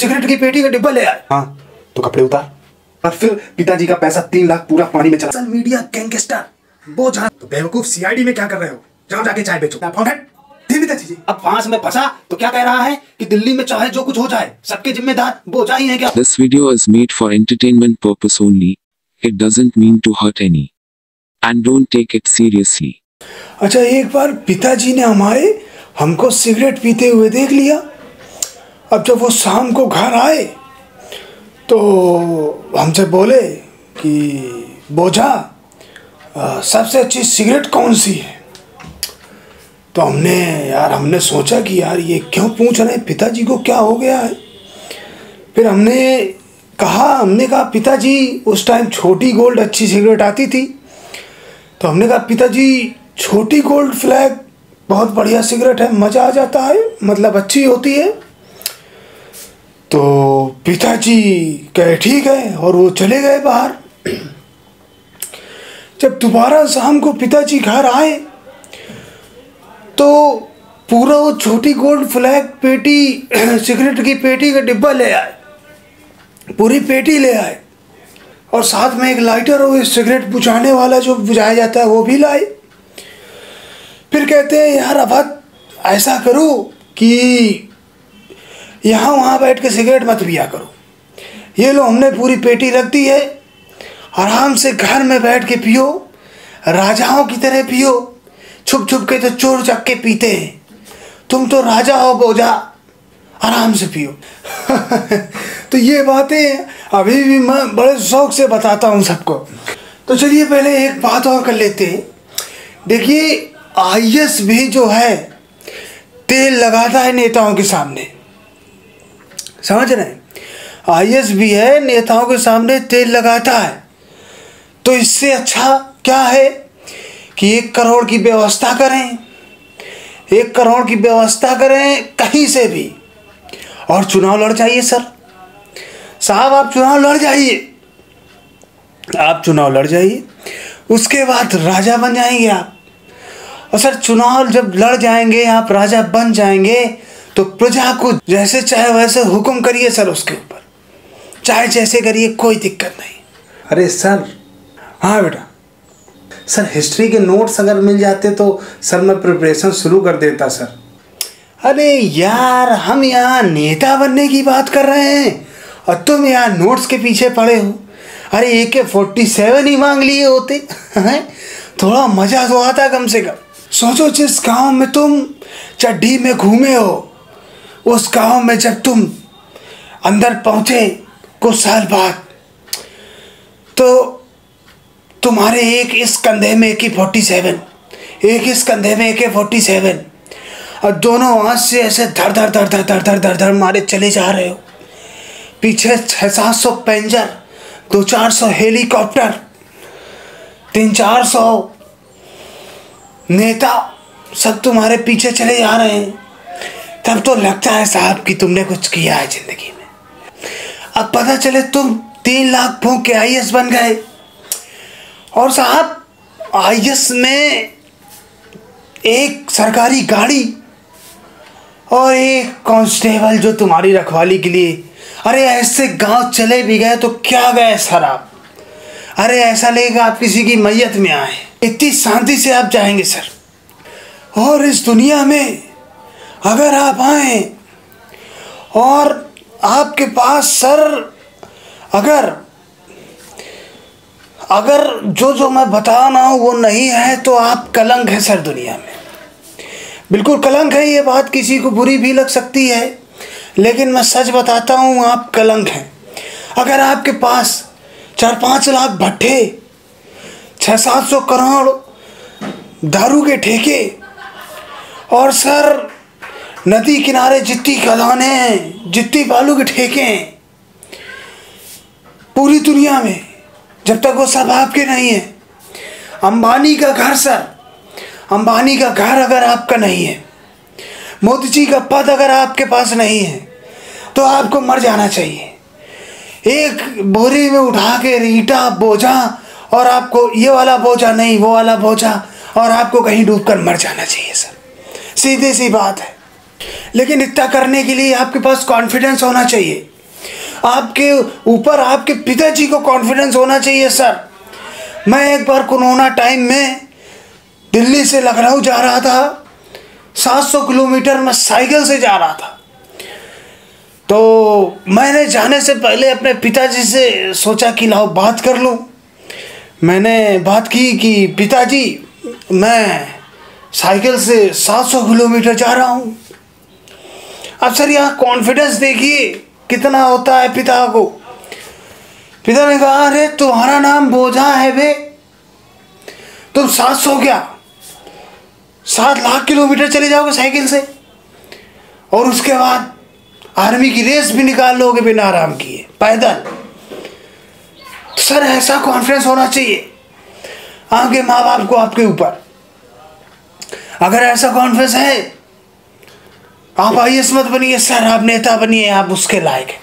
Cigarette की पेटी का डिब्बा ले आए। हाँ तो कपड़े उतार। और फिर पिताजी का पैसा 3 लाख पूरा पानी में चला। सोशल मीडिया गैंगस्टर बोझा। तो बेवकूफ सीआईडी में क्या कर रहे हो? जाओ जाके चाय बेचो। अब फांस में फंसा तो क्या कह रहा है कि दिल्ली में चाहे जो कुछ हो जाए सबके जिम्मेदार बोझा ही है क्या? This video is made for entertainment purpose only. It doesn't mean to hurt any. And don't take it seriously. अच्छा, एक बार पिताजी ने हमको सिगरेट पीते हुए देख लिया। अब जब वो शाम को घर आए तो हमसे बोले कि बोझा सबसे अच्छी सिगरेट कौन सी है? तो हमने सोचा कि यार ये क्यों पूछ रहे हैं, पिताजी को क्या हो गया है। फिर हमने कहा पिताजी उस टाइम छोटी गोल्ड अच्छी सिगरेट आती थी। तो हमने कहा पिताजी छोटी गोल्ड फ्लैग बहुत बढ़िया सिगरेट है, मज़ा आ जाता है, मतलब अच्छी होती है। तो पिताजी कहे ठीक है और वो चले गए बाहर। जब दोबारा शाम को पिताजी घर आए तो पूरा वो छोटी गोल्ड फ्लैग पेटी सिगरेट की पेटी का डिब्बा ले आए, पूरी पेटी ले आए और साथ में एक लाइटर और सिगरेट बुझाने वाला जो बुझाया जाता है वो भी लाए। फिर कहते हैं यार अब ऐसा करो कि यहाँ वहाँ बैठ के सिगरेट मत पिया करो, ये लो हमने पूरी पेटी रख दी है, आराम से घर में बैठ के पियो, राजाओं की तरह पियो, छुप छुप के तो चोर चक के पीते हैं, तुम तो राजा हो बोझा, आराम से पियो। तो ये बातें अभी भी मैं बड़े शौक से बताता हूँ सबको। तो चलिए पहले एक बात और कर लेते हैं। देखिए आईएएस भी जो है तेल लगाता है नेताओं के सामने, समझ रहे हैं? आईएएस भी है, नेताओं के सामने तेल लगाता है। तो इससे अच्छा क्या है कि 1 करोड़ की व्यवस्था करें, 1 करोड़ की व्यवस्था करें कहीं से भी और चुनाव लड़ जाइए। सर साहब आप चुनाव लड़ जाइए, आप चुनाव लड़ जाइए, उसके बाद राजा बन जाएंगे आप। और सर चुनाव जब लड़ जाएंगे, आप राजा बन जाएंगे तो प्रजा को जैसे चाहे वैसे हुक्म करिए सर, उसके ऊपर चाहे जैसे करिए, कोई दिक्कत नहीं। अरे सर, हाँ बेटा, सर हिस्ट्री के नोट्स अगर मिल जाते तो सर मैं प्रिपरेशन शुरू कर देता सर। अरे यार हम यहाँ नेता बनने की बात कर रहे हैं और तुम यहाँ नोट्स के पीछे पड़े हो। अरे AK-47 ही मांग लिए होते हैं, थोड़ा मज़ा तो आता कम से कम। सोचो जिस गांव में तुम चड्ढी में घूमे हो, उस गांव में जब तुम अंदर पहुँचे कुछ साल बाद, तो तुम्हारे एक इस कंधे में AK-47, एक इस कंधे में AK-47 और दोनों हाथ से ऐसे धड़ धड़ धड़ धड़ धड़ धड़ धड़ धड़ मारे चले जा रहे हो। पीछे 600-700 पेंजर, 200-400 हेलीकॉप्टर, 300-400 नेता सब तुम्हारे पीछे चले जा रहे हैं। तब तो लगता है साहब कि तुमने कुछ किया है जिंदगी में। अब पता चले तुम 3 लाख फूंक के आईएएस बन गए और साहब आईएएस में एक सरकारी गाड़ी और एक कांस्टेबल जो तुम्हारी रखवाली के लिए। अरे ऐसे गांव चले भी गए तो क्या गए सर आप, अरे ऐसा लगेगा आप किसी की मैयत में आए, इतनी शांति से आप जाएंगे सर। और इस दुनिया में अगर आप आए और आपके पास सर अगर जो मैं बता रहा हूँ वो नहीं है तो आप कलंक है सर, दुनिया में बिल्कुल कलंक है। ये बात किसी को बुरी भी लग सकती है लेकिन मैं सच बताता हूँ, आप कलंक हैं। अगर आपके पास 4-5 लाख भट्ठे, 600-700 करोड़ दारू के ठेके और सर नदी किनारे जितनी खदानें हैं, जितनी बालू के ठेके हैं पूरी दुनिया में, जब तक वो सब आपके नहीं है। अंबानी का घर सर, अंबानी का घर अगर आपका नहीं है, मोदी जी का पद अगर आपके पास नहीं है तो आपको मर जाना चाहिए। एक बोरी में उठा के ईंटा बोझा और आपको ये वाला बोझा नहीं वो वाला बोझा और आपको कहीं डूबकर मर जाना चाहिए सर, सीधी सी बात है। लेकिन इतना करने के लिए आपके पास कॉन्फिडेंस होना चाहिए आपके ऊपर आपके पिताजी को कॉन्फिडेंस होना चाहिए सर। मैं एक बार कोरोना टाइम में दिल्ली से लखनऊ जा रहा था, 700 किलोमीटर मैं साइकिल से जा रहा था। तो मैंने जाने से पहले अपने पिताजी से सोचा कि लाओ बात कर लूँ। मैंने बात की कि पिताजी मैं साइकिल से 700 किलोमीटर जा रहा हूँ। अब सर यहाँ कॉन्फिडेंस देखिए कितना होता है पिता को। पिता ने कहा अरे तुम्हारा नाम बोझा है बे, तुम 700 क्या 7 लाख किलोमीटर चले जाओगे साइकिल से, और उसके बाद आर्मी की रेस भी निकाल लोगे बिना आराम किए पैदल। तो सर ऐसा कॉन्फिडेंस होना चाहिए आपके माँ बाप को आपके ऊपर। अगर ऐसा कॉन्फिडेंस है, आप IAS मत बनिए सर, आप नेता बनिए, आप उसके लायक हैं।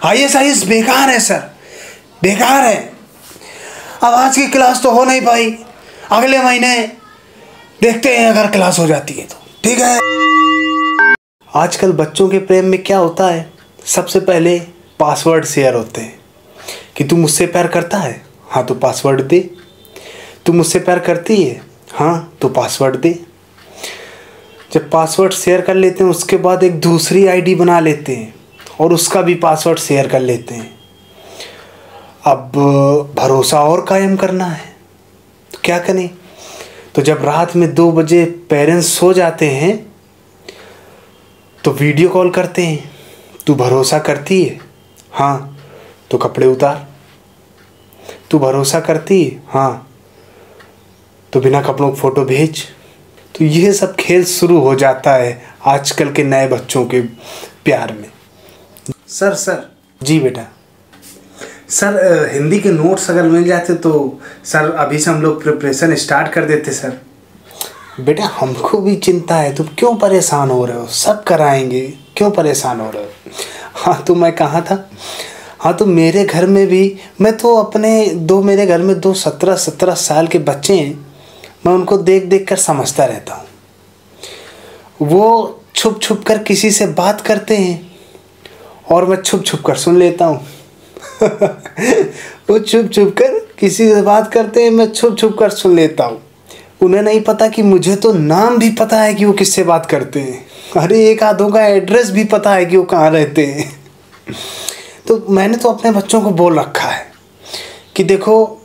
IAS बेकार है सर, बेकार है। अब आज की क्लास तो हो नहीं पाई, अगले महीने देखते हैं अगर क्लास हो जाती है तो ठीक है। आजकल बच्चों के प्रेम में क्या होता है, सबसे पहले पासवर्ड शेयर होते हैं कि तू मुझसे प्यार करता है, हाँ तो पासवर्ड दे। तू मुझसे प्यार करती है, हाँ तो पासवर्ड दे। जब पासवर्ड शेयर कर लेते हैं उसके बाद एक दूसरी ID बना लेते हैं और उसका भी पासवर्ड शेयर कर लेते हैं। अब भरोसा और कायम करना है तो क्या करें, तो जब रात में 2 बजे पेरेंट्स सो जाते हैं तो वीडियो कॉल करते हैं। तू भरोसा करती है, हाँ तो कपड़े उतार। तू भरोसा करती है, हाँ तो बिना कपड़ों की फ़ोटो भेज। तो ये सब खेल शुरू हो जाता है आजकल के नए बच्चों के प्यार में। सर जी बेटा, सर हिंदी के नोट्स अगर मिल जाते तो सर अभी से हम लोग प्रिपरेशन स्टार्ट कर देते सर। बेटा हमको भी चिंता है, तुम क्यों परेशान हो रहे हो, सब कराएंगे, क्यों परेशान हो रहे हो। हाँ तो मैं कहाँ था, हाँ तो मेरे घर में भी मैं तो मेरे घर में 17 साल के बच्चे हैं, मैं उनको देख देख कर समझता रहता हूँ। वो छुप छुप कर किसी से बात करते हैं और मैं छुप छुप कर सुन लेता हूँ। वो छुप छुप कर किसी से बात करते हैं, मैं छुप छुप कर सुन लेता हूँ। उन्हें नहीं पता कि मुझे तो नाम भी पता है कि वो किससे बात करते हैं। अरे एक आधों का एड्रेस भी पता है कि वो कहाँ रहते हैं। तो मैंने तो अपने बच्चों को बोल रखा है कि देखो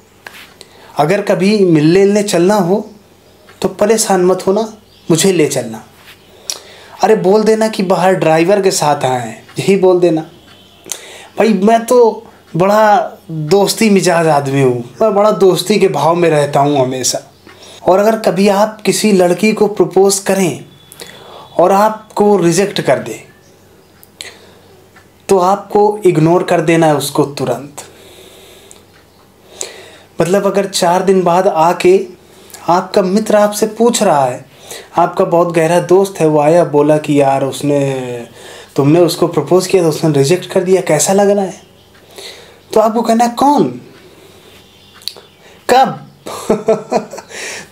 अगर कभी मिलने चलना हो तो परेशान मत होना, मुझे ले चलना। अरे बोल देना कि बाहर ड्राइवर के साथ आए हैं, यही बोल देना। भाई मैं तो बड़ा दोस्ती मिजाज आदमी हूँ, मैं बड़ा दोस्ती के भाव में रहता हूँ हमेशा। और अगर कभी आप किसी लड़की को प्रपोज करें और आपको रिजेक्ट कर दे तो आपको इग्नोर कर देना है उसको तुरंत। मतलब अगर 4 दिन बाद आके आपका मित्र आपसे पूछ रहा है, आपका बहुत गहरा दोस्त है, वो आया बोला कि यार तुमने उसको प्रपोज किया तो उसने रिजेक्ट कर दिया, कैसा लग रहा है, तो आपको कहना है कौन, कब।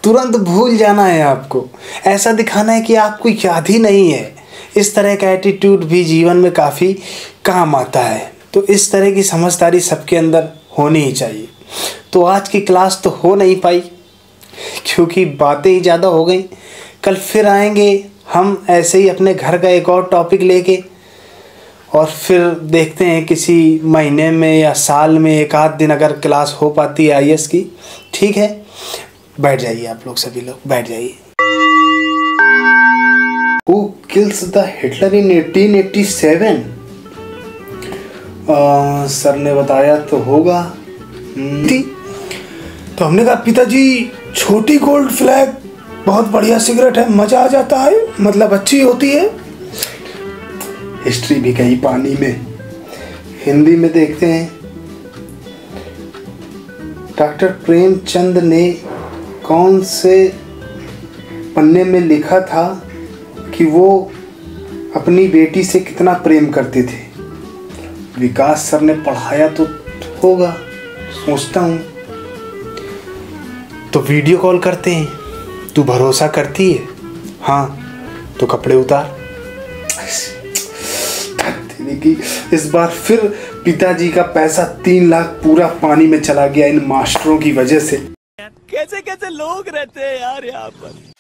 तुरंत भूल जाना है आपको, ऐसा दिखाना है कि आपको याद ही नहीं है। इस तरह का एटीट्यूड भी जीवन में काफ़ी काम आता है। तो इस तरह की समझदारी सबके अंदर होनी ही चाहिए। तो आज की क्लास तो हो नहीं पाई क्योंकि बातें ही ज़्यादा हो गई। कल फिर आएंगे हम ऐसे ही अपने घर का एक और टॉपिक लेके, और फिर देखते हैं किसी महीने में या साल में 1 आध दिन अगर क्लास हो पाती है IAS की। ठीक है, बैठ जाइए आप लोग, सभी लोग बैठ जाइए। Who kills the Hitler in 1887? Sir ने बताया तो होगा। तो हमने कहा पिताजी छोटी गोल्ड फ्लैग बहुत बढ़िया सिगरेट है, मज़ा आ जाता है, मतलब अच्छी होती है। हिस्ट्री भी कहीं पानी में। हिंदी में देखते हैं, डॉक्टर प्रेमचंद ने कौन से पन्ने में लिखा था कि वो अपनी बेटी से कितना प्रेम करते थे। विकास सर ने पढ़ाया तो होगा, सोचता हूँ। तो वीडियो कॉल करते हैं, तू भरोसा करती है, हाँ तो कपड़े उतार। करने की। इस बार फिर पिताजी का पैसा 3 लाख पूरा पानी में चला गया इन मास्टरों की वजह से। कैसे कैसे लोग रहते हैं यार यहाँ पर।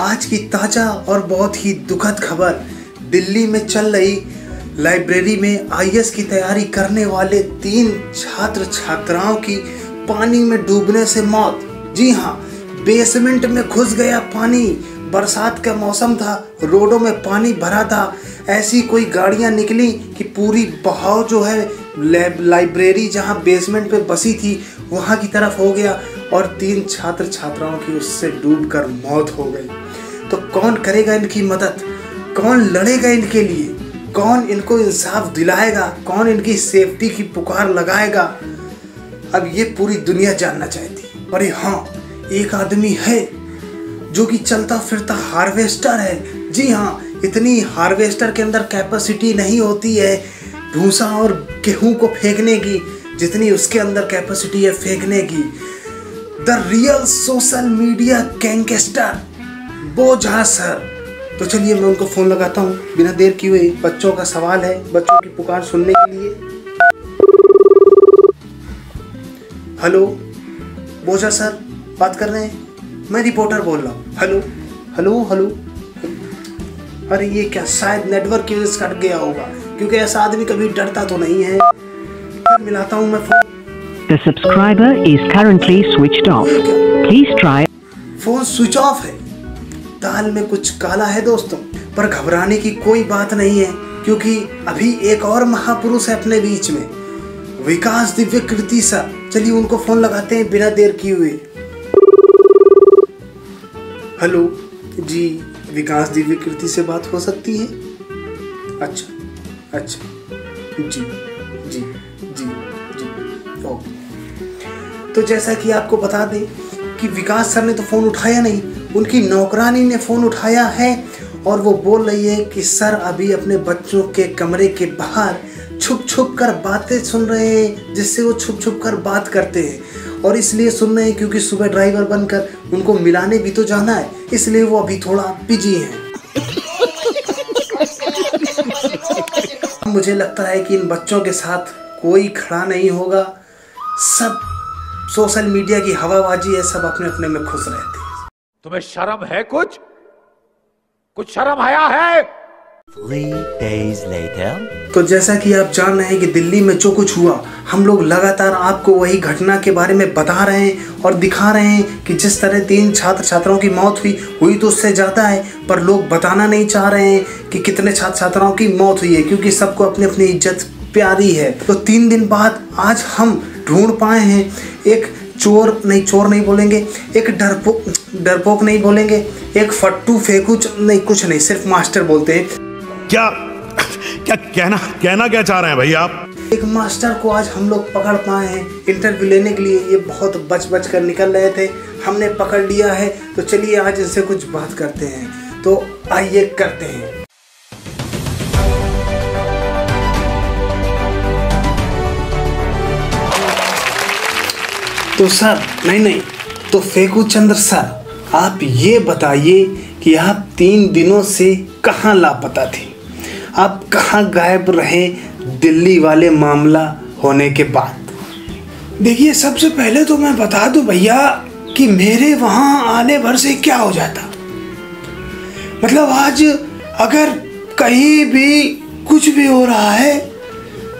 आज की ताजा और बहुत ही दुखद खबर, दिल्ली में चल रही लाइब्रेरी में आईएएस की तैयारी करने वाले 3 छात्र छात्राओं की पानी में डूबने से मौत। जी हाँ, बेसमेंट में घुस गया पानी। बरसात का मौसम था, रोडों में पानी भरा था। ऐसी कोई गाड़ियां निकली कि पूरी बहाव जो है लाइब्रेरी जहां बेसमेंट पे बसी थी वहां की तरफ हो गया और 3 छात्र छात्राओं की उससे डूबकर मौत हो गई। तो कौन करेगा इनकी मदद, कौन लड़ेगा इनके लिए, कौन इनको इंसाफ दिलाएगा, कौन इनकी सेफ्टी की पुकार लगाएगा, अब ये पूरी दुनिया जानना चाहती। और हाँ, एक आदमी है जो कि चलता फिरता हार्वेस्टर है। जी हाँ, इतनी हार्वेस्टर के अंदर कैपेसिटी नहीं होती है भूसा और गेहूं को फेंकने की जितनी उसके अंदर कैपेसिटी है फेंकने की। The real social media gangster बोझा सर। तो चलिए मैं उनको फोन लगाता हूँ बिना देर किए हुए। बच्चों का सवाल है, बच्चों की पुकार सुनने के लिए। हेलो बोझा सर बात कर रहे हैं? मैं रिपोर्टर बोल रहा हूँ। Hello hello hello. अरे ये क्या, शायद नेटवर्क की वजह से कट गया होगा, क्योंकि ऐसा आदमी कभी डरता तो नहीं है। फिर मिलाता हूँ मैं phone. The subscriber is currently switched off. Please try. Phone switch off है। दाल में कुछ काला है दोस्तों, पर घबराने की कोई बात नहीं है, क्योंकि अभी एक और महापुरुष है अपने बीच में, विकास दिव्य कीर्ति सर। चलिए उनको फोन लगाते हैं बिना देर किए हुए। हेलो जी, विकास दिव्य कीर्ति से बात हो सकती है? अच्छा अच्छा, जी जी जी जी ओके। तो जैसा कि आपको बता दें कि विकास सर ने तो फ़ोन उठाया नहीं, उनकी नौकरानी ने फ़ोन उठाया है और वो बोल रही है कि सर अभी अपने बच्चों के कमरे के बाहर छुप छुप कर बातें सुन रहे हैं, जिससे वो छुप छुप कर बात करते हैं। और इसलिए सुन रहे हैं क्योंकि सुबह ड्राइवर बनकर उनको मिलाने भी तो जाना है, इसलिए वो अभी थोड़ा बिजी हैं। मुझे लगता है कि इन बच्चों के साथ कोई खड़ा नहीं होगा, सब सोशल मीडिया की हवाबाजी है, सब अपने अपने में खुश रहते हैं। तुम्हें शर्म है? कुछ शर्म आया है? 3 days later. तो जैसा कि आप जान रहे हैं कि दिल्ली में जो कुछ हुआ, हम लोग लगातार आपको वही घटना के बारे में बता रहे हैं और दिखा रहे हैं कि जिस तरह 3 छात्र छात्राओं की मौत हुई तो उससे ज़्यादा है, पर लोग बताना नहीं चाह रहे हैं कि कितने छात्र छात्राओं की मौत हुई है, क्योंकि सबको अपनी अपनी इज्जत प्यारी है। तो 3 दिन बाद आज हम ढूंढ पाए हैं एक चोर नहीं बोलेंगे, एक डरपोक नहीं बोलेंगे, एक फट्टू फेंकू नहीं, कुछ नहीं, सिर्फ मास्टर बोलते हैं। क्या क्या कहना क्या चाह रहे हैं भाई आप? एक मास्टर को आज हम लोग पकड़ पाए हैं इंटरव्यू लेने के लिए। ये बहुत बच कर निकल रहे थे, हमने पकड़ लिया है। तो चलिए आज इनसे कुछ बात करते हैं, तो आइए करते हैं। तो सर नहीं तो फेकू चंद्र सर, आप ये बताइए कि आप 3 दिनों से कहाँ लापता थे? आप कहाँ गायब रहे दिल्ली वाले मामला होने के बाद? देखिए, सबसे पहले तो मैं बता दूं भैया कि मेरे वहाँ आने भर से क्या हो जाता। मतलब आज अगर कहीं भी कुछ भी हो रहा है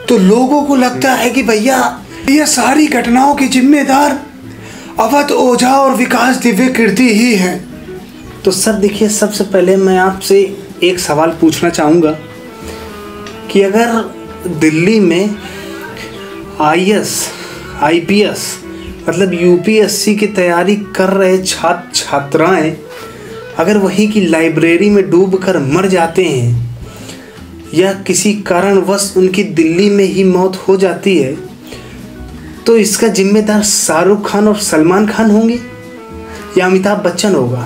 तो लोगों को लगता है कि भैया ये सारी घटनाओं के जिम्मेदार अवध ओझा और विकास दिव्य कीर्ति ही हैं। तो सर देखिए, सबसे पहले मैं आपसे एक सवाल पूछना चाहूँगा कि अगर दिल्ली में आईएएस आईपीएस मतलब यूपीएससी की तैयारी कर रहे छात्र छात्राएं अगर वहीं की लाइब्रेरी में डूबकर मर जाते हैं या किसी कारणवश उनकी दिल्ली में ही मौत हो जाती है, तो इसका जिम्मेदार शाहरुख खान और सलमान खान होंगे या अमिताभ बच्चन होगा?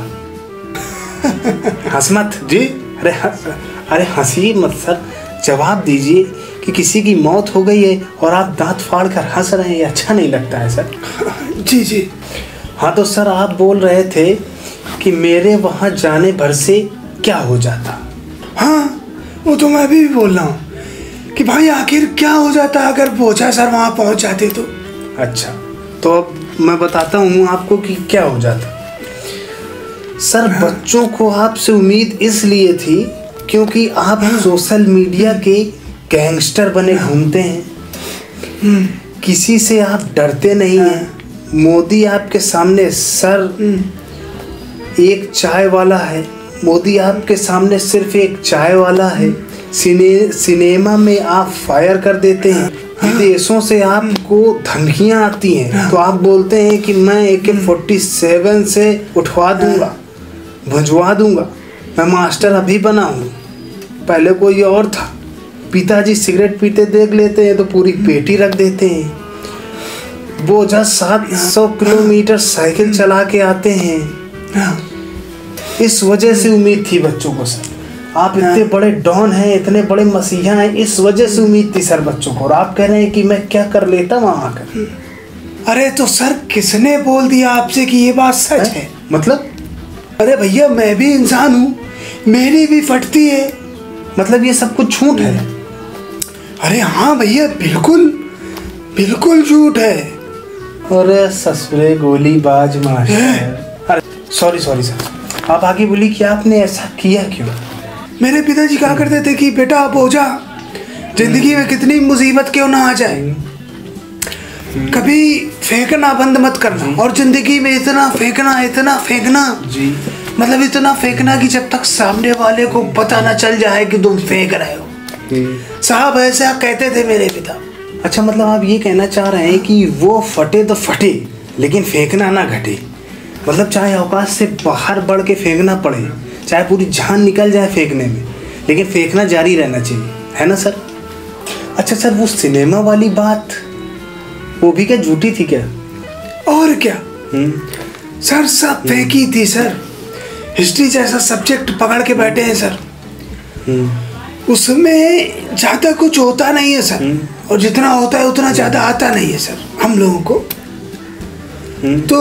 हंस मत जी, अरे हंसी मत सर, जवाब दीजिए कि किसी की मौत हो गई है और आप दांत फाड़ कर हंस रहे हैं, ये अच्छा नहीं लगता है सर। जी हाँ तो सर आप बोल रहे थे कि मेरे वहाँ जाने भर से क्या हो जाता। हाँ वो तो मैं भी बोल रहा हूँ कि भाई आखिर क्या हो जाता अगर बोझा सर वहाँ पहुँच जाते तो। अच्छा तो अब मैं बताता हूँ आपको कि क्या हो जाता। सर बच्चों को आपसे उम्मीद इसलिए थी क्योंकि आप सोशल मीडिया के गैंगस्टर बने घूमते हैं, किसी से आप डरते नहीं हैं। मोदी आपके सामने सर एक चाय वाला है, मोदी आपके सामने सिर्फ एक चाय वाला है। सिनेमा में आप फायर कर देते हैं, विदेशों से आपको धमकियां आती हैं तो आप बोलते हैं कि मैं AK-47 से उठवा दूंगा, भंजवा दूंगा, मैं मास्टर अभी बना हूँ, पहले कोई और था। पिताजी सिगरेट पीते देख लेते हैं तो पूरी पेटी रख देते हैं। बोझा 700 किलोमीटर साइकिल चला के आते हैं। इस वजह से उम्मीद थी बच्चों को सर, आप इतने बड़े डॉन हैं, इतने बड़े मसीहा हैं, इस वजह से उम्मीद थी सर बच्चों को। और आप कह रहे हैं कि मैं क्या कर लेता वहाँ आकर। अरे तो सर किसने बोल दिया आपसे कि ये बात सच है? मतलब अरे भैया मैं भी इंसान हूँ, मेरी भी फटती है। मतलब ये सब कुछ झूठ है? अरे हाँ भैया बिल्कुल बिल्कुल झूठ है। अरे ससुरे गोलीबाज मास्टर। अरे सॉरी सर, आप आगे बोली कि आपने ऐसा किया क्यों? मेरे पिताजी कहा करते थे कि बेटा बोझा जिंदगी में कितनी मुसीबत क्यों ना आ जाए, कभी फेंकना बंद मत करना। और जिंदगी में इतना फेंकना जी, मतलब इतना फेंकना कि जब तक सामने वाले को पता ना चल जाए कि तुम फेंक रहे हो। साहब ऐसा कहते थे मेरे पिता। अच्छा मतलब आप ये कहना चाह रहे हैं कि वो फटे तो फटे लेकिन फेंकना ना घटे। मतलब चाहे औकात से बाहर बढ़ के फेंकना पड़े, चाहे पूरी जान निकल जाए फेंकने में, लेकिन फेंकना जारी रहना चाहिए, है ना सर? अच्छा सर वो सिनेमा वाली बात वो भी क्या झूठी थी क्या? और क्या सर, सब फेंकी थी सर। हिस्ट्री जैसा सब्जेक्ट पकड़ के बैठे हैं सर, उसमें ज़्यादा कुछ होता नहीं है सर, और जितना होता है उतना ज़्यादा आता नहीं है सर हम लोगों को। तो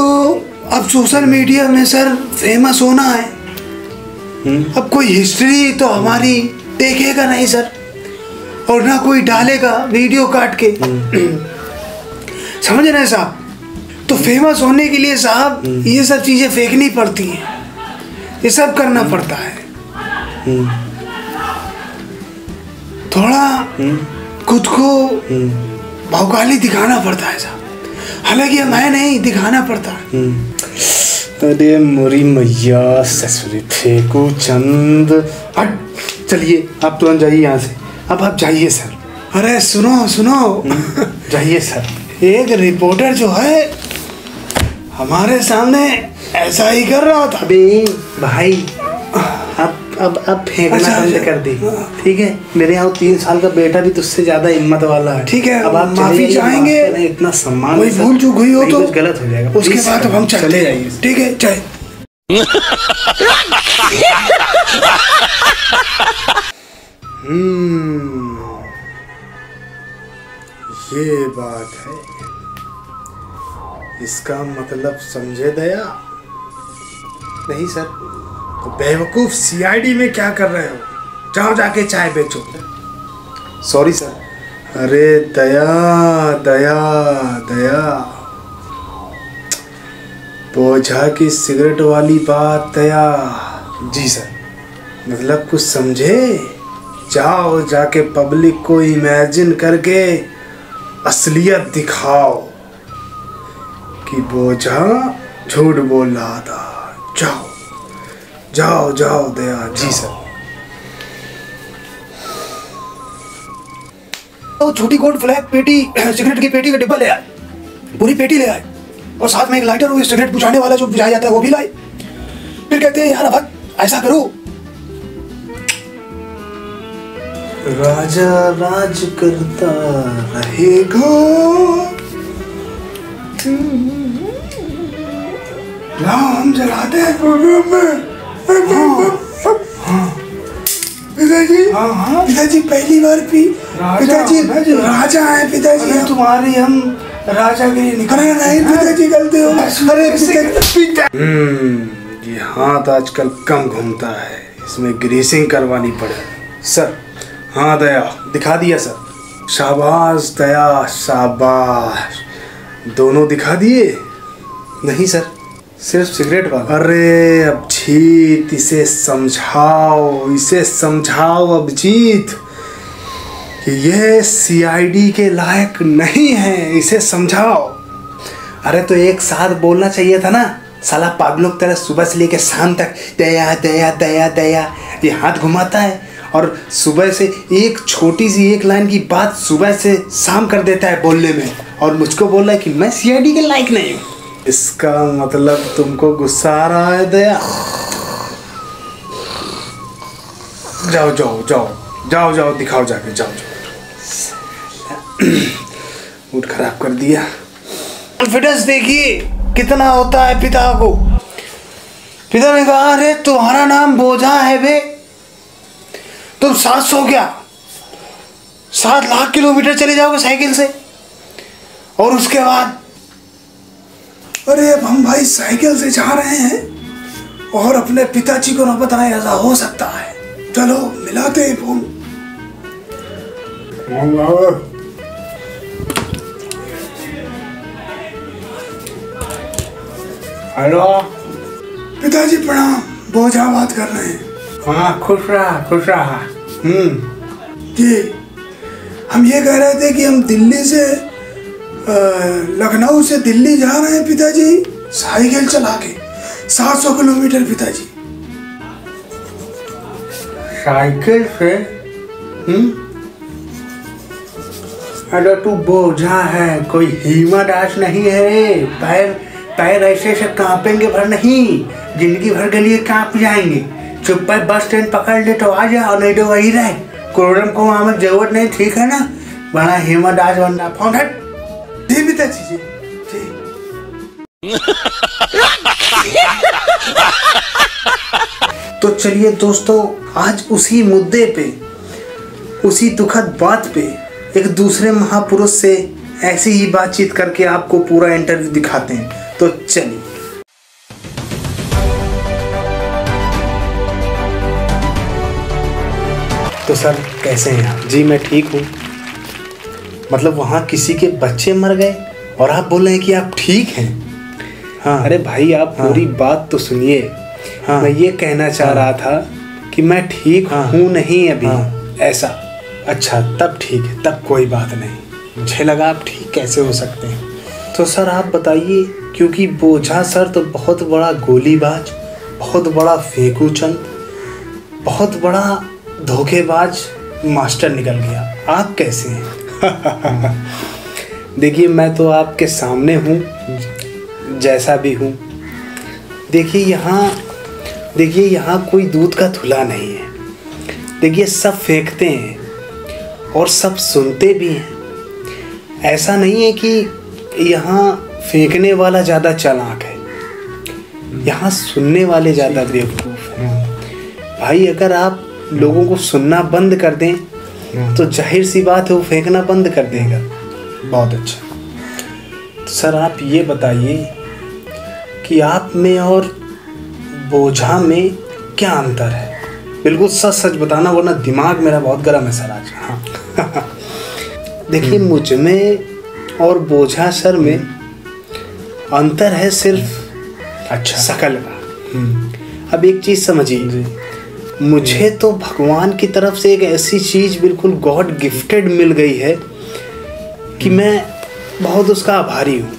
अब सोशल मीडिया में सर फेमस होना है, अब कोई हिस्ट्री तो हमारी देखेगा नहीं सर, और ना कोई डालेगा वीडियो काट के। समझ रहे साहब? तो फेमस होने के लिए साहब ये सब चीज़ें फेंकनी पड़ती हैं, ये सब करना पड़ता है। थोड़ा खुद को भौकाली दिखाना पड़ता है साहब, हालांकि मैं नहीं दिखाना पड़ता। अरे मोरी मैया ससुरी फेंको चंद हट। चलिए आप तुरंत जाइए यहाँ से, अब आप जाइए सर। अरे सुनो जाइए सर। एक रिपोर्टर जो है हमारे सामने ऐसा ही कर रहा था। अबे भाई अब फेंकना बंद कर दी, ठीक है? मेरे यहाँ 3 साल का बेटा भी तुझसे ज्यादा हिम्मत वाला है, ठीक है? अब आप माफी चाहेंगे, इतना सम्मान, कोई भूल चूक हुई हो तो कुछ गलत हो जाएगा, उसके बाद अब हम चले जाइए, ठीक है? चाहे ये बात है, इसका मतलब समझे दया? नहीं सर, तो बेवकूफ CID में क्या कर रहे हो? जाओ जाके चाय बेचो। Sorry sir. अरे दया दया दया, बोझा की सिगरेट वाली बात दया। जी सर, मतलब कुछ समझे? जाओ जाके पब्लिक को इमेजिन करके असलियत दिखाओ कि बोझा झूठ बोल रहा था। जाओ जाओ जाओ दया। जी सर। तो छोटी गोल्ड फ्लैग पेटी, सिगरेट की पेटी का डिब्बा ले आए, पूरी पेटी ले आए, और साथ में एक लाइटर और सिगरेट बुझाने वाला जो बुझाया जाता है वो भी लाए। फिर कहते हैं यार अब ऐसा करो, राजा राज करता रहेगा, राम जलाते हैं प्रोग्राम में। पिताजी, पिताजी पहली बार पिताजी राजा हैं पिताजी। तुम्हारी हम राजागिरी निकल नहीं पिताजी गलती हो अरे पिता ये हाथ आजकल कम घूमता है, इसमें ग्रीसिंग करवानी पड़े। सर हाँ दया दिखा दिया सर। शाबाश दया शाबाश, दोनों दिखा दिए? नहीं सर, सिर्फ सिगरेट वाला। अरे अभिजीत इसे समझाओ अभिजीत कि यह सीआईडी के लायक नहीं है, इसे समझाओ। अरे तो एक साथ बोलना चाहिए था ना, साला पागलों की तरह सुबह से लेकर शाम तक दया दया दया दया ये हाथ घुमाता है और सुबह से एक छोटी सी एक लाइन की बात सुबह से शाम कर देता है बोलने में, और मुझको बोल रहा है कि मैं सीआईडी के लायक नहीं हूँ। इसका मतलब तुमको गुस्सा आ रहा है दया? जाओ जाओ जाओ जाओ जाओ दिखाओ जाके, जाओ जाओ। मूड खराब कर दिया। कॉन्फिडेंस देखिए कितना होता है पिता को। पिता ने कहा अरे तुम्हारा नाम बोझा है बे, तुम 700 क्या 7 लाख किलोमीटर चले जाओगे साइकिल से, और उसके बाद अरे अब हम भाई साइकिल से जा रहे हैं और अपने पिताजी को ना बताएं, ऐसा हो सकता है। चलो मिलाते हैं फोन। हेलो पिताजी प्रणाम, बोझा बात कर रहे हैं। हाँ खुश रहा। जी हम ये कह रहे थे कि हम दिल्ली से लखनऊ से दिल्ली जा रहे हैं पिताजी, साइकिल चला के 700 किलोमीटर पिताजी। साइकिल से? अरे तू बोझा है, कोई हिम्मत दास नहीं है। पैर ऐसे से कांपेंगे भर नहीं, जिंदगी भर के लिए कांप जाएंगे। चुप पर बस ट्रेन पकड़ ले तो आ जा, और नहीं तो वही रहे। कोरम को वहाँ में जरूरत नहीं, ठीक है ना? बड़ा हिम्मत दास बनना। फोन हट। जी पिताजी जी। तो चलिए दोस्तों, आज उसी मुद्दे पे, उसी दुखद बात पे एक दूसरे महापुरुष से ऐसी ही बातचीत करके आपको पूरा इंटरव्यू दिखाते हैं। तो चलिए। तो सर कैसे हैं आप? जी मैं ठीक हूँ। मतलब वहाँ किसी के बच्चे मर गए और आप बोल रहे हैं कि आप ठीक हैं? हाँ। अरे भाई आप पूरी बात तो सुनिए। हाँ। मैं ये कहना चाह रहा था कि मैं ठीक हूँ नहीं अभी, ऐसा। अच्छा तब ठीक है, तब कोई बात नहीं। मुझे लगा आप ठीक कैसे हो सकते हैं। तो सर आप बताइए, क्योंकि बोझा सर तो बहुत बड़ा गोलीबाज, बहुत बड़ा फेंकूचंद, बहुत बड़ा धोखेबाज मास्टर निकल गया। आप कैसे हैं? देखिए मैं तो आपके सामने हूँ, जैसा भी हूँ। देखिए यहाँ कोई दूध का धुला नहीं है। देखिए सब फेंकते हैं और सब सुनते भी हैं। ऐसा नहीं है कि यहाँ फेंकने वाला ज़्यादा चालाक है, यहाँ सुनने वाले ज़्यादा बेवकूफ़ हैं। भाई अगर आप लोगों को सुनना बंद कर दें तो जाहिर सी बात है वो फेंकना बंद कर देगा। बहुत अच्छा। तो सर आप ये बताइए कि आप में और बोझा में क्या अंतर है? बिल्कुल सच सच बताना, वरना दिमाग मेरा बहुत गर्म है सर आज। हाँ देखिए मुझ में और बोझा सर में अंतर है सिर्फ अच्छा शकल का। अब एक चीज़ समझिए, मुझे तो भगवान की तरफ से एक ऐसी चीज़ बिल्कुल गॉड गिफ्टेड मिल गई है कि मैं बहुत उसका आभारी हूँ,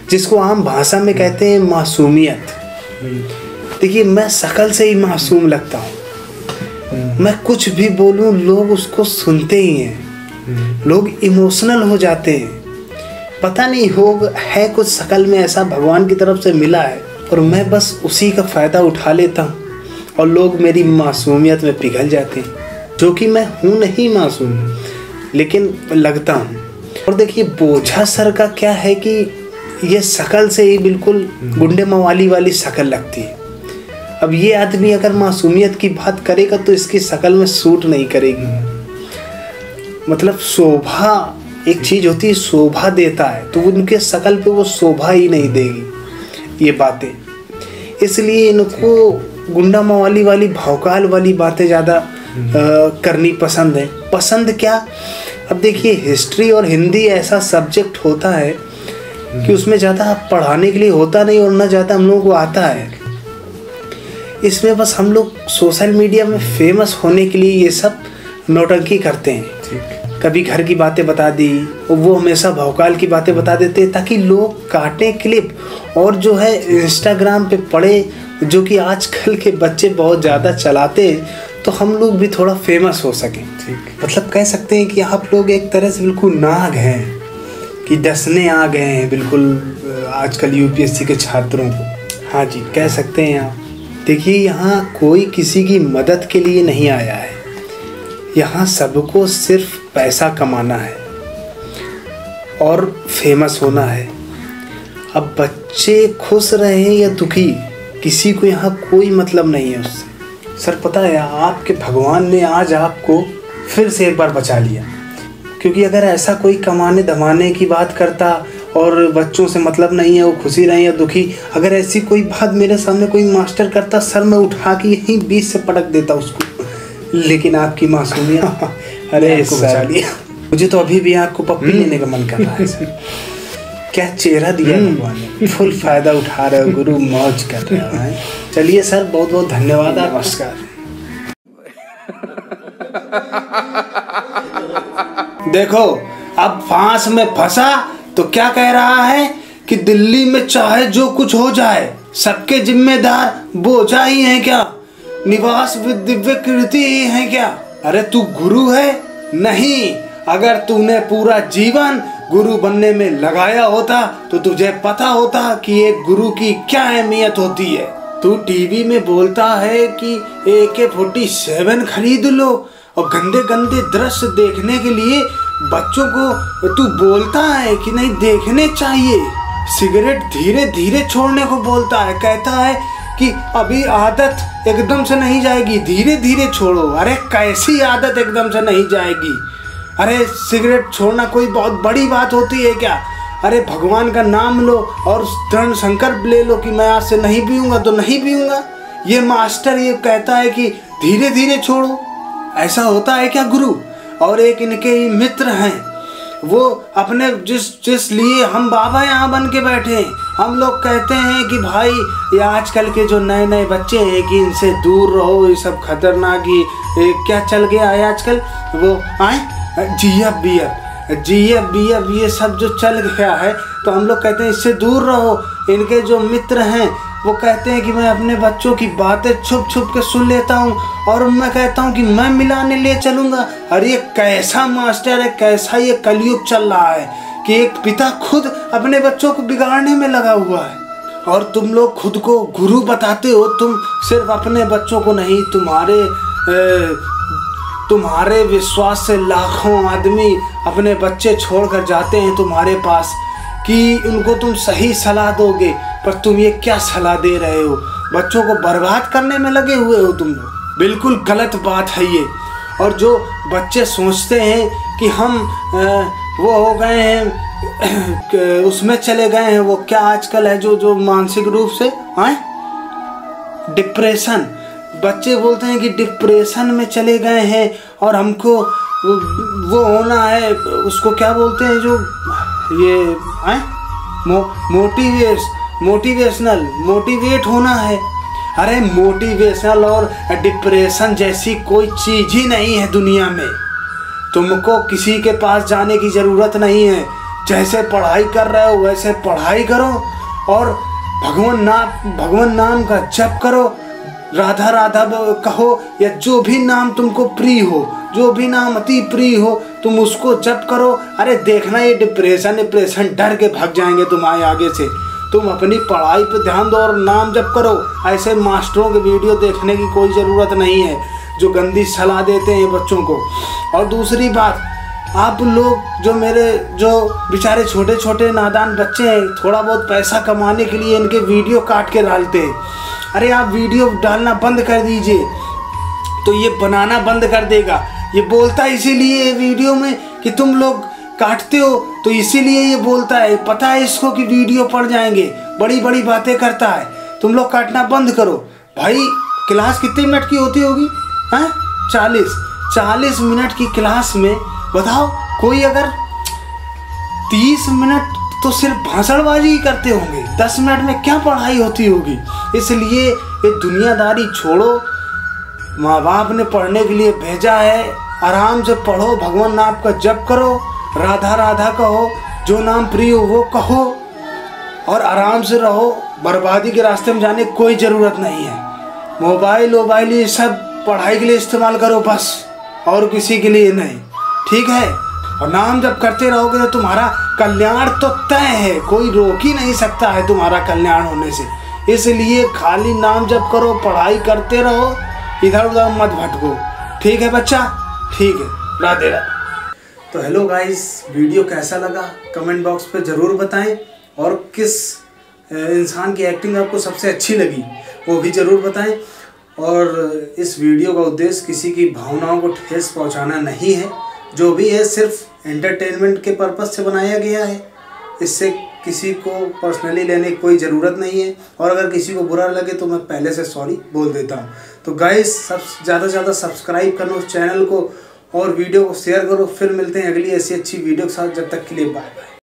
जिसको आम भाषा में कहते हैं मासूमियत। देखिए मैं शकल से ही मासूम लगता हूँ, मैं कुछ भी बोलूँ लोग उसको सुनते ही हैं, लोग इमोशनल हो जाते हैं। पता नहीं है कुछ शकल में ऐसा भगवान की तरफ से मिला है, और मैं बस उसी का फ़ायदा उठा लेता हूँ और लोग मेरी मासूमियत में पिघल जाते हैं, जो कि मैं हूँ नहीं मासूम, लेकिन लगता हूँ। और देखिए बोझा सर का क्या है कि ये शकल से ही बिल्कुल गुंडे मवाली वाली शकल लगती है। अब ये आदमी अगर मासूमियत की बात करेगा तो इसकी शकल में सूट नहीं करेगी। मतलब शोभा एक चीज़ होती है शोभा देता है, तो उनके शकल पे वो शोभा ही नहीं देगी ये बातें। इसलिए इनको गुंडा मवाली वाली भौकाल वाली बातें ज़्यादा करनी पसंद है। पसंद क्या, अब देखिए हिस्ट्री और हिंदी ऐसा सब्जेक्ट होता है कि उसमें ज़्यादा पढ़ाने के लिए होता नहीं और ना ज़्यादा हम लोगों को आता है। इसमें बस हम लोग सोशल मीडिया में फेमस होने के लिए ये सब नौटंकी करते हैं। कभी घर की बातें बता दी और वो हमेशा भौकाल की बातें बता देते हैं ताकि लोग काटें क्लिप और जो है इंस्टाग्राम पे पड़े, जो कि आजकल के बच्चे बहुत ज़्यादा चलाते हैं, तो हम लोग भी थोड़ा फेमस हो सकें। मतलब कह सकते हैं कि आप लोग एक तरह से बिल्कुल नाग हैं कि डसने आ गए हैं बिल्कुल आजकल यूपीएससी के छात्रों को। हाँ जी, कह सकते हैं आप। देखिए यहाँ कोई किसी की मदद के लिए नहीं आया है, यहाँ सबको सिर्फ पैसा कमाना है और फेमस होना है। अब बच्चे खुश रहें या दुखी, किसी को यहाँ कोई मतलब नहीं है उससे। सर पता है आपके भगवान ने आज आपको फिर से एक बार बचा लिया, क्योंकि अगर ऐसा कोई कमाने धमाने की बात करता और बच्चों से मतलब नहीं है, वो खुशी रहे या दुखी, अगर ऐसी कोई बात मेरे सामने कोई मास्टर करता, सर मैं उठा के यहीं बीच से पटक देता उसको। लेकिन आपकी मासूमियत अरे बचा लिया। मुझे तो अभी भी आपको पप्पी लेने का मन कर रहा है सर। क्या चेहरा दिया भगवान ने, फुल फायदा उठा रहे हो गुरु, मौज कर रहे हो हैं। चलिए सर बहुत बहुत धन्यवाद, नमस्कार। देखो अब फांस में फंसा तो क्या कह रहा है कि दिल्ली में चाहे जो कुछ हो जाए सबके जिम्मेदार बोझा ही है क्या, निवास दिव्य कृति ही है क्या। अरे तू गुरु है? नहीं, अगर तूने पूरा जीवन गुरु बनने में लगाया होता तो तुझे पता होता कि एक गुरु की क्या अहमियत होती है। तू टीवी में बोलता है कि AK-47 खरीद लो और गंदे गंदे दृश्य देखने के लिए बच्चों को तू बोलता है कि नहीं देखने चाहिए। सिगरेट धीरे धीरे छोड़ने को बोलता है, कहता है कि अभी आदत एकदम से नहीं जाएगी, धीरे धीरे छोड़ो। अरे कैसी आदत एकदम से नहीं जाएगी? अरे सिगरेट छोड़ना कोई बहुत बड़ी बात होती है क्या? अरे भगवान का नाम लो और दृढ़ संकल्प ले लो कि मैं आज से नहीं पीऊँगा तो नहीं पीऊँगा। ये मास्टर ये कहता है कि धीरे धीरे छोड़ो, ऐसा होता है क्या गुरु? और एक इनके ही मित्र हैं, वो अपने जिस लिए हम बाबा यहाँ बन के बैठे हैं, हम लोग कहते हैं कि भाई ये आजकल के जो नए नए बच्चे हैं कि इनसे दूर रहो, ये सब खतरनाक ही क्या चल गया है आजकल, वो आए जीएफ बीएफ ये सब जो चल गया है, तो हम लोग कहते हैं इससे दूर रहो। इनके जो मित्र हैं वो कहते हैं कि मैं अपने बच्चों की बातें छुप छुप के सुन लेता हूँ और मैं कहता हूँ कि मैं मिलाने ले चलूँगा। अरे ये कैसा मास्टर है, कैसा ये कलयुग चल रहा है कि एक पिता खुद अपने बच्चों को बिगाड़ने में लगा हुआ है और तुम लोग खुद को गुरु बताते हो। तुम सिर्फ अपने बच्चों को नहीं, तुम्हारे विश्वास से लाखों आदमी अपने बच्चे छोड़कर जाते हैं तुम्हारे पास कि उनको तुम सही सलाह दोगे, पर तुम ये क्या सलाह दे रहे हो? बच्चों को बर्बाद करने में लगे हुए हो तुम लोग। बिल्कुल गलत बात है ये। और जो बच्चे सोचते हैं कि हम वो हो गए हैं उसमें चले गए हैं, वो क्या आजकल है जो मानसिक रूप से आए डिप्रेशन, बच्चे बोलते हैं कि डिप्रेशन में चले गए हैं और हमको वो होना है, उसको क्या बोलते हैं जो ये मोटिवेट होना है। अरे मोटिवेशनल और डिप्रेशन जैसी कोई चीज़ ही नहीं है दुनिया में। तुमको किसी के पास जाने की ज़रूरत नहीं है, जैसे पढ़ाई कर रहे हो वैसे पढ़ाई करो और भगवान नाम का जप करो, राधा राधा कहो या जो भी नाम तुमको प्रिय हो, जो भी नाम अति प्रिय हो तुम उसको जप करो। अरे देखना ये डिप्रेशन डर के भाग जाएंगे तुम्हारे आगे से। तुम अपनी पढ़ाई पे ध्यान दो और नाम जप करो। ऐसे मास्टरों के वीडियो देखने की कोई ज़रूरत नहीं है जो गंदी सलाह देते हैं बच्चों को। और दूसरी बात, आप लोग जो बेचारे छोटे छोटे नादान बच्चे हैं, थोड़ा बहुत पैसा कमाने के लिए इनके वीडियो काट के डालते हैं। अरे आप वीडियो डालना बंद कर दीजिए तो ये बनाना बंद कर देगा। ये बोलता इसीलिए वीडियो में कि तुम लोग काटते हो तो इसीलिए ये बोलता है, पता है इसको कि वीडियो पड़ जाएंगे, बड़ी बड़ी बातें करता है। तुम लोग काटना बंद करो भाई। क्लास कितने मिनट की होती होगी? हैं 40 मिनट की क्लास में बताओ, कोई अगर 30 मिनट तो सिर्फ भाषणबाजी ही करते होंगे, 10 मिनट में क्या पढ़ाई होती होगी। इसलिए ये दुनियादारी छोड़ो, माँ बाप ने पढ़ने के लिए भेजा है, आराम से पढ़ो, भगवान नाम का जप करो, राधा राधा कहो, जो नाम प्रिय हो वो कहो और आराम से रहो। बर्बादी के रास्ते में जाने की कोई ज़रूरत नहीं है। मोबाइल ये सब पढ़ाई के लिए इस्तेमाल करो बस, और किसी के लिए नहीं, ठीक है। और नाम जब करते रहोगे तो तुम्हारा कल्याण तो तय है, कोई रोक ही नहीं सकता है तुम्हारा कल्याण होने से। इसलिए खाली नाम जप करो, पढ़ाई करते रहो, इधर उधर मत भटको, ठीक है बच्चा? ठीक है, राधे राधे। तो हेलो गाइस, वीडियो कैसा लगा कमेंट बॉक्स पे ज़रूर बताएं, और किस इंसान की एक्टिंग आपको सबसे अच्छी लगी वो भी ज़रूर बताएं। और इस वीडियो का उद्देश्य किसी की भावनाओं को ठेस पहुंचाना नहीं है, जो भी है सिर्फ एंटरटेनमेंट के पर्पज़ से बनाया गया है। इससे किसी को पर्सनली लेने की कोई ज़रूरत नहीं है, और अगर किसी को बुरा लगे तो मैं पहले से सॉरी बोल देता हूँ। तो गाइस, ज़्यादा से ज़्यादा सब्सक्राइब करो उस चैनल को और वीडियो को शेयर करो। फिर मिलते हैं अगली ऐसी अच्छी वीडियो के साथ, जब तक के लिए बाय बाय।